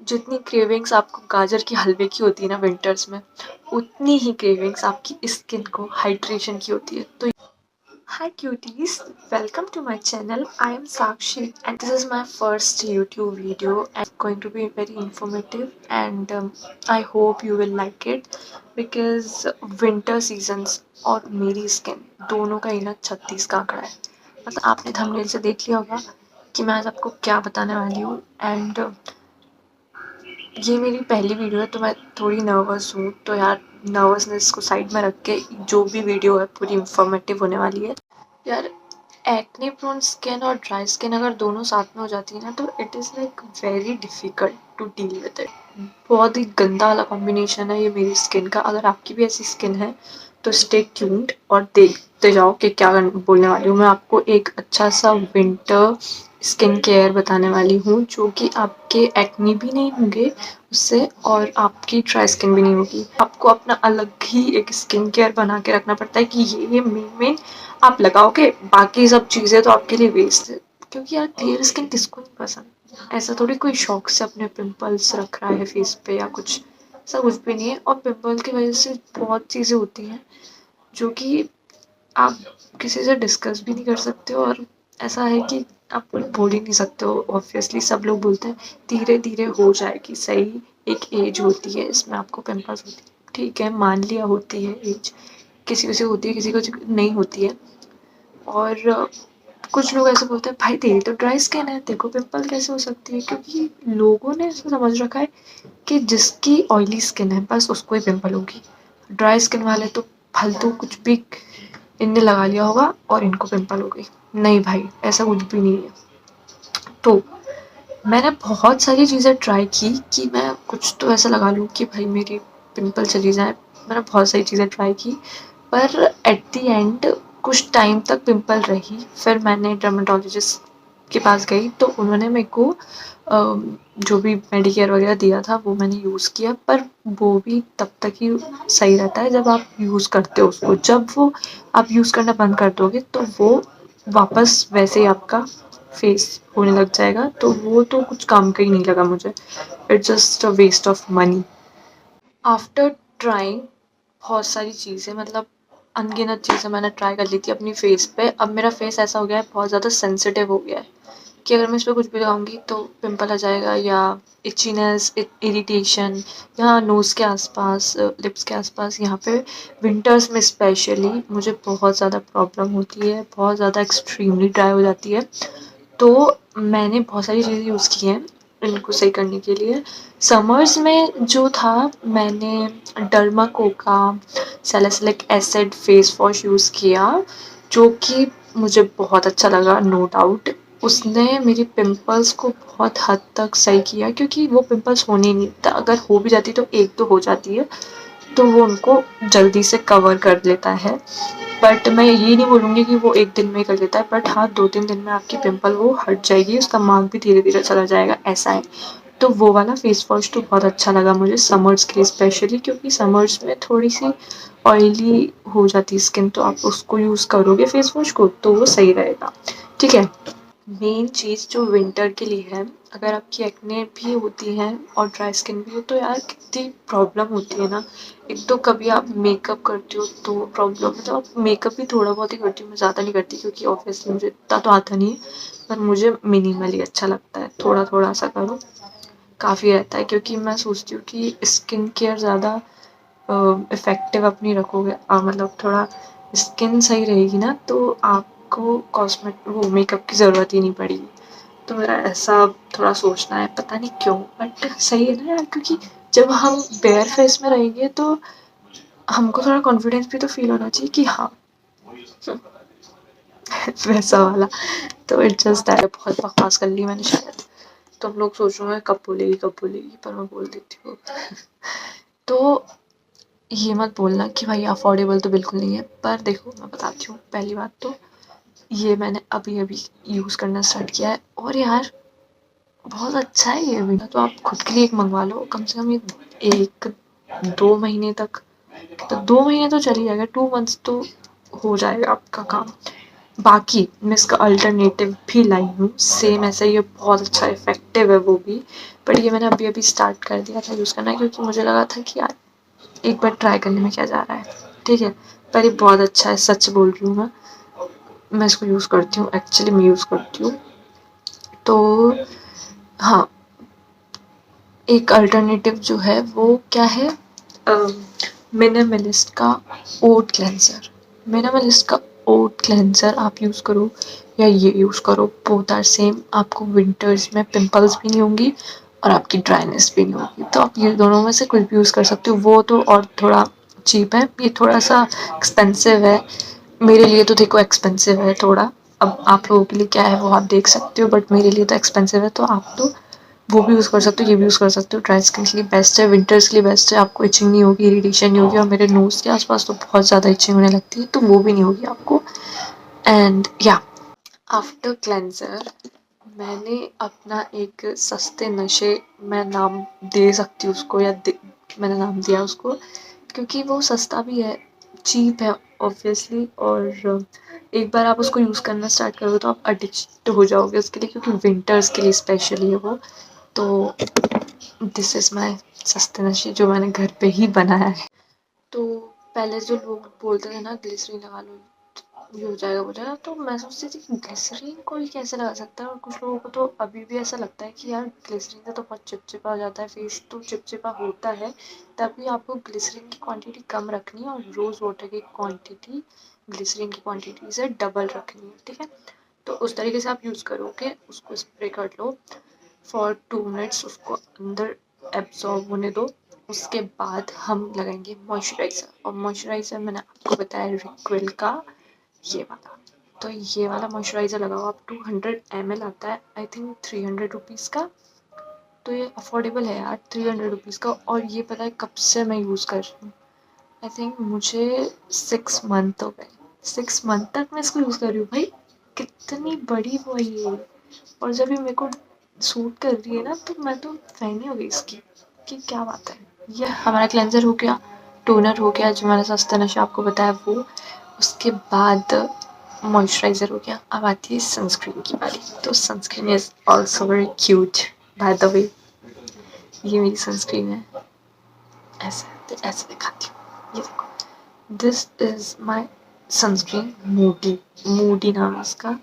जितनी क्रेविंग्स आपको गाजर के हलवे की होती है ना विंटर्स में, उतनी ही क्रेविंग्स आपकी स्किन को हाइड्रेशन की होती है। तो hi cuties, welcome to my channel. I am Sakshi and this is my first YouTube video and it's going to be very informative and I hope you will like it because winter seasons और मेरी skin दोनों का ही ना 36 का आंकड़ा है। मतलब आपने थंबनेल से देख लिया होगा कि मैं आज आपको क्या बताने वाली हूँ एंड ये मेरी पहली वीडियो है तो मैं थोड़ी नर्वस हूँ। तो यार नर्वसनेस को साइड में रख के जो भी वीडियो है पूरी इंफॉर्मेटिव होने वाली है। यार एक्ने प्रोन स्किन और ड्राई स्किन अगर दोनों साथ में हो जाती है ना तो it is like very difficult to deal with it. बहुत ही गंदा वाला कॉम्बिनेशन है ये मेरी स्किन का। अगर आपकी भी ऐसी स्किन है तो स्टे ट्यून्ड और देखते जाओ कि क्या बोलने वाली हूँ। मैं आपको एक अच्छा सा विंटर स्किन केयर बताने वाली हूँ जो कि आपके एक्ने भी नहीं होंगे उससे और आपकी ड्राई स्किन भी नहीं होगी। आपको अपना अलग ही एक स्किन केयर बना के रखना पड़ता है कि ये मेन आप लगाओगे, बाकी सब चीज़ें तो आपके लिए वेस्ट है। क्योंकि यार क्लियर स्किन किसको नहीं पसंद। ऐसा थोड़ी कोई शौक से अपने पिंपल्स रख रहा है फेस पे या कुछ, ऐसा कुछ भी नहीं है। और पिंपल की वजह से बहुत चीज़ें होती हैं जो कि आप किसी से डिस्कस भी नहीं कर सकते हो और ऐसा है कि आप कुछ बोल ही नहीं सकते हो। ऑब्वियसली सब लोग बोलते हैं धीरे धीरे हो जाएगी सही, एक एज होती है इसमें आपको पिंपल्स होती है। ठीक है, मान लिया होती है एज, किसी को होती है किसी को नहीं होती है। और कुछ लोग ऐसे बोलते हैं भाई तेरी तो ड्राई स्किन है, तेरे को पिंपल कैसे हो सकती है। क्योंकि लोगों ने ऐसा समझ रखा है कि जिसकी ऑयली स्किन है बस उसको ही पिंपल होगी। ड्राई स्किन वाले तो फालतू कुछ भी इनने लगा लिया होगा और इनको पिंपल हो गई। नहीं भाई, ऐसा कुछ भी नहीं है। तो मैंने बहुत सारी चीज़ें ट्राई की कि मैं कुछ तो ऐसा लगा लूँ कि भाई मेरी पिंपल चली जाए। मैंने बहुत सारी चीज़ें ट्राई की पर एट द एंड कुछ टाइम तक पिंपल रही। फिर मैंने डर्मेटोलॉजिस्ट के पास गई तो उन्होंने मेरे को जो भी मेडिकेयर वगैरह दिया था वो मैंने यूज़ किया। पर वो भी तब तक ही सही रहता है जब आप यूज़ करते हो उसको। जब वो आप यूज़ करना बंद कर दोगे तो वो वापस वैसे ही आपका फेस होने लग जाएगा। तो वो तो कुछ काम का ही नहीं लगा मुझे। It's just a waste of money. After trying बहुत सारी चीज़ें, मतलब अनगिनत चीज़ें मैंने ट्राई कर ली थी अपनी फेस पे। अब मेरा फेस ऐसा हो गया है, बहुत ज़्यादा सेंसिटिव हो गया है कि अगर मैं इस पर कुछ भी लगाऊंगी तो पिंपल आ जाएगा या इचीनेस, इरिटेशन यहाँ नोज़ के आसपास, लिप्स के आसपास। यहाँ पे विंटर्स में स्पेशली मुझे बहुत ज़्यादा प्रॉब्लम होती है, बहुत ज़्यादा एक्सट्रीमली ड्राई हो जाती है। तो मैंने बहुत सारी चीज़ें यूज़ की हैं इनको सही करने के लिए। समर्स में जो था मैंने डर्माकोका salicylic acid face wash use किया जो कि मुझे बहुत अच्छा लगा, नो डाउट। उसने मेरी पिंपल्स को बहुत हद तक सही किया क्योंकि वो पिंपल्स होने ही नहीं था। अगर हो भी जाती तो एक तो हो जाती है तो वो उनको जल्दी से कवर कर लेता है। बट मैं ये नहीं बोलूँगी कि वो एक दिन में ही कर देता है, बट हाँ 2-3 दिन में आपकी पिंपल वो हट जाएगी, उसका मार्क भी धीरे धीरे चला जाएगा, ऐसा है। तो वो वाला फेस वॉश तो बहुत अच्छा लगा मुझे समर्स के लिए स्पेशली, क्योंकि समर्स में थोड़ी सी ऑयली हो जाती है स्किन तो आप उसको यूज़ करोगे फेस वॉश को तो वो सही रहेगा। ठीक है। मेन चीज़ जो विंटर के लिए है, अगर आपकी एक्ने भी होती है और ड्राई स्किन भी हो तो यार कितनी प्रॉब्लम होती है ना। एक तो कभी आप मेकअप करते हो तो प्रॉब्लम, मतलब आप मेकअप भी थोड़ा बहुत ही करती हूँ, मैं ज़्यादा नहीं करती क्योंकि ऑब्वियसली मुझे इतना तो आता नहीं है। पर मुझे मिनिमली अच्छा लगता है, थोड़ा थोड़ा सा करो काफ़ी रहता है। क्योंकि मैं सोचती हूँ कि स्किन केयर ज़्यादा इफ़ेक्टिव अपनी रखोगे, मतलब थोड़ा स्किन सही रहेगी ना तो आपको वो मेकअप की ज़रूरत ही नहीं पड़ेगी। तो मेरा ऐसा थोड़ा सोचना है, पता नहीं क्यों, बट सही है ना यार। क्योंकि जब हम बेयर फेस में रहेंगे तो हमको थोड़ा कॉन्फिडेंस भी तो फील होना चाहिए कि हाँ वैसा वाला। तो इट जस्ट दैट, बहुत बकवास कर ली मैंने शायद। तो हम लोग सोच रहे हैं कब बोलेगी, पर मैं बोल देती हूँ। तो ये मत बोलना कि भाई अफोर्डेबल तो बिल्कुल नहीं है। पर देखो मैं बताती हूँ, पहली बात तो ये मैंने अभी अभी यूज़ करना स्टार्ट किया है और यार बहुत अच्छा है ये भी। तो आप खुद के लिए एक मंगवा लो, कम से कम ये 1-2 महीने तक, तो 2 महीने तो चल ही जाएगा, 2 मंथ्स तो हो जाएगा आपका काम। बाकी मैं इसका अल्टरनेटिव भी लाई हूँ सेम ऐसा, ये बहुत अच्छा इफेक्टिव है वो भी, बट ये मैंने अभी अभी स्टार्ट कर दिया था यूज़ करना, क्योंकि मुझे लगा था कि यार एक बार ट्राई करने में क्या जा रहा है, ठीक है। पर ये बहुत अच्छा है, सच बोल रही हूँ मैं इसको यूज़ करती हूँ, एक्चुअली मैं यूज़ करती हूँ। तो हाँ, एक अल्टरनेटिव जो है वो क्या है, मिनिमलिस्ट का ओट क्लेंसर। मिनिमलिस्ट का ओट क्लेंसर आप यूज़ करो या ये यूज़ करो, बोथ आर सेम। आपको विंटर्स में पिंपल्स भी नहीं होंगी और आपकी ड्राइनेस भी नहीं होगी, तो आप ये दोनों में से कुछ भी यूज़ कर सकते हो। वो तो और थोड़ा चीप है, ये थोड़ा सा एक्सपेंसिव है, मेरे लिए तो देखो एक्सपेंसिव है थोड़ा। अब आप लोगों के लिए क्या है वो आप देख सकते हो, बट मेरे लिए तो एक्सपेंसिव है, तो आप तो वो भी यूज़ कर सकते हो, ये भी यूज़ कर सकते हो। ड्राई स्किन के लिए बेस्ट है, विंटर्स के लिए बेस्ट है, आपको इचिंग नहीं होगी, इरिटेशन नहीं होगी, और मेरे नोज़ के आसपास तो बहुत ज़्यादा इचिंग होने लगती है, तो वो भी नहीं होगी आपको। एंड या आफ्टर क्लेंजर मैंने अपना एक सस्ते नशे, मैं नाम दे सकती हूँ उसको, या मैंने नाम दिया उसको क्योंकि वो सस्ता भी है, चीप है ऑब्वियसली, और एक बार आप उसको यूज़ करना स्टार्ट करोगे तो आप एडिक्ट हो जाओगे उसके लिए, क्योंकि विंटर्स के लिए स्पेशली है वो। तो दिस इज़ माय सस्ते नशे जो मैंने घर पे ही बनाया है। तो पहले जो लोग बोलते थे ना ग्लिसरीन लगा लो ये हो जाएगा वो हो जाएगा, तो मैं सोचती थी कि ग्लिसरीन कोई कैसे लगा सकता है, और कुछ लोगों को तो अभी भी ऐसा लगता है कि यार ग्लिसरीन से तो बहुत चिपचिपा हो जाता है फेस, तो चिपचिपा होता है, तभी आपको ग्लिसरीन की क्वांटिटी कम रखनी है और रोज़ वाटर की क्वांटिटी ग्लिसरीन की क्वांटिटी से डबल रखनी है, ठीक है। तो उस तरीके से आप यूज़ करोगे, उसको स्प्रे कर लो फॉर 2 मिनट्स, उसको अंदर एब्जॉर्ब होने दो। उसके बाद हम लगाएंगे मॉइस्चराइज़र, और मॉइस्चराइज़र मैंने आपको बताया रिक्विल का ये वाला। तो ये वाला मॉइस्चराइज़र लगाओ आप, 200 ml आता है, आई थिंक 300 रुपीज़ का। तो ये अफोर्डेबल है यार, 300 रुपीज़ का, और ये पता है कब से मैं यूज़ कर रही हूँ, आई थिंक मुझे 6 मंथ हो गए, 6 मंथ तक मैं इसको यूज़ कर रही हूँ भाई। कितनी बड़ी वो है ये, और जब ये मेरे को सूट कर रही है ना, तो मैं तो फैन ही हो गई इसकी, कि क्या बात है। ये हमारा क्लेंजर हो गया, टोनर हो गया जो मैंने सस्ता नशा आपको बताया वो, उसके बाद मॉइस्चराइज़र हो गया। अब आती है सनस्क्रीन की बारी। तो sunscreen is also very cute, by the way. ये मेरी सनस्क्रीन है, ऐसे दिखाती हूँ, ये देखो, this is my sunscreen Moody, Moody नाम है इसका,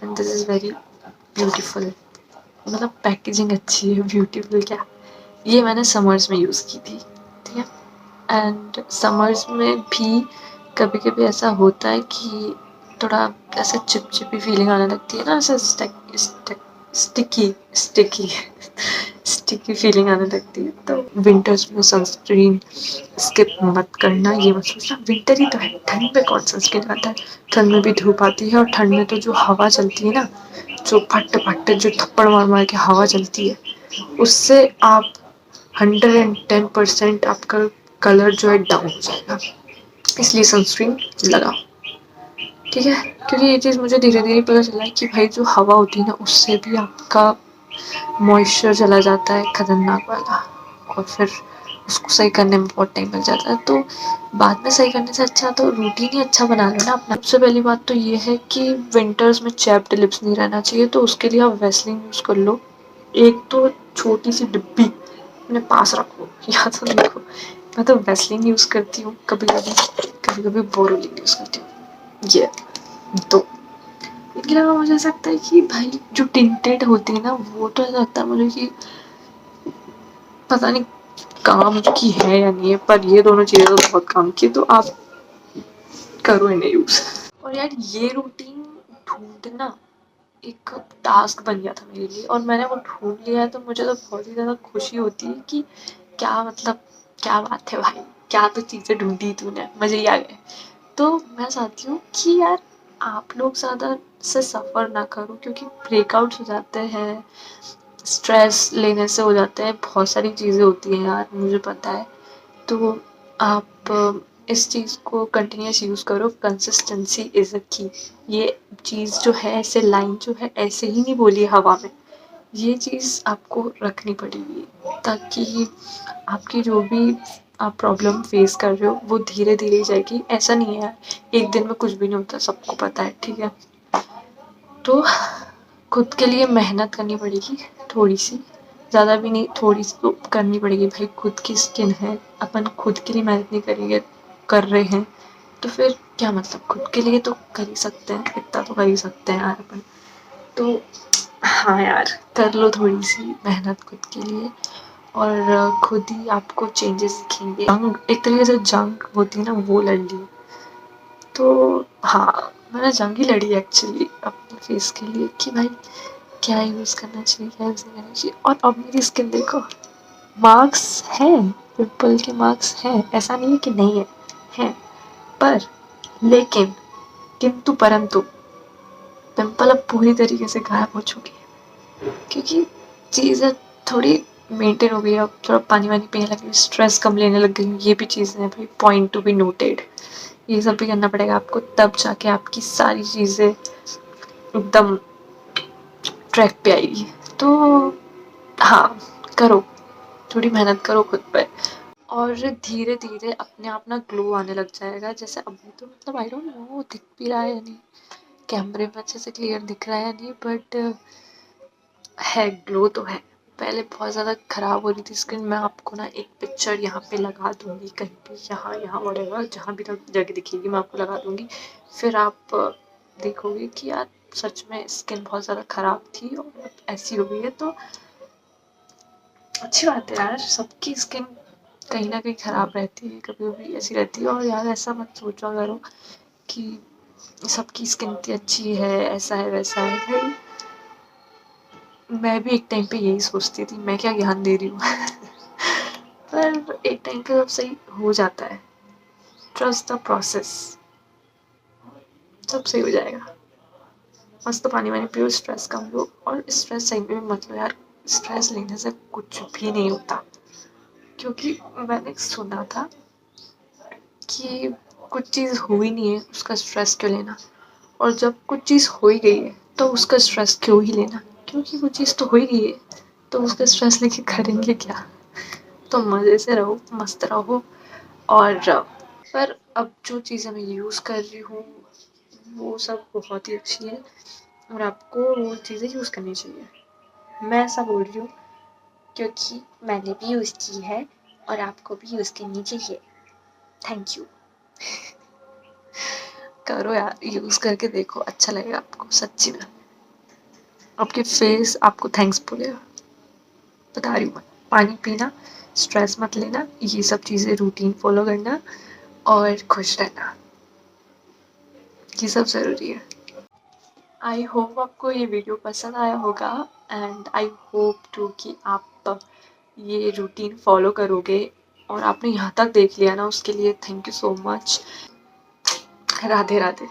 and this is very beautiful. मतलब पैकेजिंग अच्छी है, ब्यूटीफुल क्या, ये मैंने समर्स में यूज़ की थी, ठीक है। एंड समर्स में भी कभी कभी ऐसा होता है कि थोड़ा ऐसा चिपचिपी फीलिंग आने लगती है ना, ऐसा स्टिकी स्टिकी स्टिकी फीलिंग आने लगती है, तो विंटर्स में सनस्क्रीन स्किप मत करना। ये मत सोचना विंटर ही तो है, ठंड में कौन सनस्क्रीन लगाता है, ठंड में भी धूप आती है, और ठंड में तो जो हवा चलती है ना, जो फट फट जो थप्पड़ मार मार के हवा चलती है, उससे आप 110% आपका कलर जो है डाउन हो जाएगा, इसलिए सनस्क्रीन लगाओ, ठीक है। क्योंकि ये चीज़ मुझे धीरे धीरे पता चला है कि भाई जो हवा होती है ना, उससे भी आपका मॉइस्चर चला जाता है खतरनाक वाला, और फिर उसको सही करने में बहुत टाइम लग जाता है। तो बाद में सही करने से अच्छा तो रूटीन ही अच्छा बना लो ना अपना। सबसे पहली बात तो ये है कि विंटर्स में चैप्ड लिप्स नहीं रहना चाहिए, तो उसके लिए आप वैसलीन यूज़ कर लो, एक तो छोटी सी डिब्बी अपने पास रखो, या तो देखो मैं तो वैसलीन यूज़ करती हूँ कभी कभी, कभी बोरोलिन यूज़ करती हूँ, ये दो। इनके अलावा मुझे ऐसा लगता है कि भाई जो टिंटेड होती है ना, वो तो ऐसा लगता है मुझे कि पता नहीं काम की है या नहीं है, पर ये दोनों चीज़ें तो बहुत काम की, तो आप करो इन्हें यूज़। और यार ये रूटीन ढूंढना एक टास्क बन गया था मेरे लिए, और मैंने वो ढूंढ लिया है, तो मुझे तो बहुत ही ज़्यादा खुशी होती है कि क्या मतलब, क्या बात है भाई, क्या तो चीज़ें ढूंढी तूने, मज़े ही आ गए। तो मैं चाहती हूँ कि यार आप लोग ज़्यादा से सफ़र ना करो, क्योंकि ब्रेकआउट्स हो जाते हैं, स्ट्रेस लेने से हो जाते हैं, बहुत सारी चीज़ें होती हैं यार, मुझे पता है। तो आप इस चीज़ को कंटिन्यूस यूज़ करो, कंसिस्टेंसी इज़ अ की। ये चीज़ जो है, ऐसे लाइन जो है ऐसे ही नहीं बोली हवा में, ये चीज़ आपको रखनी पड़ेगी, ताकि आपकी जो भी आप प्रॉब्लम फेस कर रहे हो वो धीरे धीरे ही जाएगी। ऐसा नहीं है यार, एक दिन में कुछ भी नहीं होता, सबको पता है, ठीक है। तो खुद के लिए मेहनत करनी पड़ेगी थोड़ी सी, ज़्यादा भी नहीं, थोड़ी सी तो करनी पड़ेगी भाई। खुद की स्किन है, अपन खुद के लिए मेहनत नहीं करेंगे, कर रहे हैं तो फिर क्या मतलब। खुद के लिए तो कर ही सकते हैं, इतना तो कर ही सकते हैं यार अपन। तो हाँ यार, कर लो थोड़ी सी मेहनत खुद के लिए और खुद ही आपको चेंजेस दिखेंगे। जंग एक तरीके से जंग होती है ना, वो लड़ ली। तो हाँ, मैंने जंग ही लड़ी एक्चुअली अपने फेस के लिए कि भाई क्या यूज़ करना चाहिए, क्या यूज़ नहीं करना चाहिए। और अब मेरी स्किन देखो, मार्क्स हैं, पिंपल के मार्क्स हैं, ऐसा नहीं है कि नहीं है, हैं। पर लेकिन किंतु परंतु पिंपल अब पूरी तरीके से गायब हो चुकी है, क्योंकि चीज़ें थोड़ी मेंटेन हो गई है। अब थोड़ा पानी वानी पीने लगी, स्ट्रेस कम लेने लग गई, ये भी चीज़ें हैं भाई, पॉइंट टू बी नोटेड। ये सब भी करना पड़ेगा आपको, तब जाके आपकी सारी चीज़ें एकदम ट्रैक पे आएगी। तो हाँ, करो, थोड़ी मेहनत करो खुद पे और धीरे धीरे अपने आप ना ग्लो आने लग जाएगा। जैसे अभी तो मतलब आई डोंट नो दिख भी रहा है या नहीं, कैमरे में अच्छे से क्लियर दिख रहा है या नहीं, बट है, ग्लो तो है। पहले बहुत ज़्यादा ख़राब हो रही थी स्किन। मैं आपको ना एक पिक्चर यहाँ पे लगा दूँगी, कहीं पे, यहाँ यहाँ व्हाटएवर, जहाँ भी जगह दिखेगी मैं आपको लगा दूँगी। फिर आप देखोगे कि यार सच में स्किन बहुत ज़्यादा ख़राब थी और अब ऐसी हो गई है। तो अच्छी बात है यार, सबकी स्किन कहीं ना कहीं ख़राब रहती है, कभी कभी ऐसी रहती है। और यार ऐसा मत सोचा करो कि सबकी स्किन इतनी अच्छी है, ऐसा है वैसा है। भाई मैं भी एक टाइम पे यही सोचती थी, मैं क्या ज्ञान दे रही हूँ पर एक टाइम पे सब सही हो जाता है। ट्रस्ट द प्रोसेस, सब सही हो जाएगा। मस्त पानी वानी पियो, स्ट्रेस कम लो और स्ट्रेस सही में मत लो यार। स्ट्रेस लेने से कुछ भी नहीं होता, क्योंकि मैंने सुना था कि कुछ चीज़ हुई नहीं है उसका स्ट्रेस क्यों लेना, और जब कुछ चीज़ हो ही गई है तो उसका स्ट्रेस क्यों ही लेना, क्योंकि वो चीज़ तो हो ही गई है, तो उसका स्ट्रेस लेके करेंगे क्या। तो मज़े से रहो, मस्त रहो और पर अब जो चीज़ें मैं यूज़ कर रही हूँ वो सब बहुत ही अच्छी है और आपको वो चीज़ें यूज़ करनी चाहिए। मैं ऐसा बोल रही हूँ क्योंकि मैंने भी यूज़ की है और आपको भी यूज़ करनी चाहिए। Thank you. करो यार, यूज़ करके देखो, अच्छा लगेगा आपको सच्ची में। आपके फेस आपको थैंक्स बोलेगा, बता रही हूँ मैं। पानी पीना, स्ट्रेस मत लेना, ये सब चीज़ें रूटीन फॉलो करना और खुश रहना, ये सब ज़रूरी है। आई होप आपको ये वीडियो पसंद आया होगा एंड आई होप टू कि आप ये रूटीन फॉलो करोगे। और आपने यहाँ तक देख लिया ना, उसके लिए thank you so much. Radhe Radhe.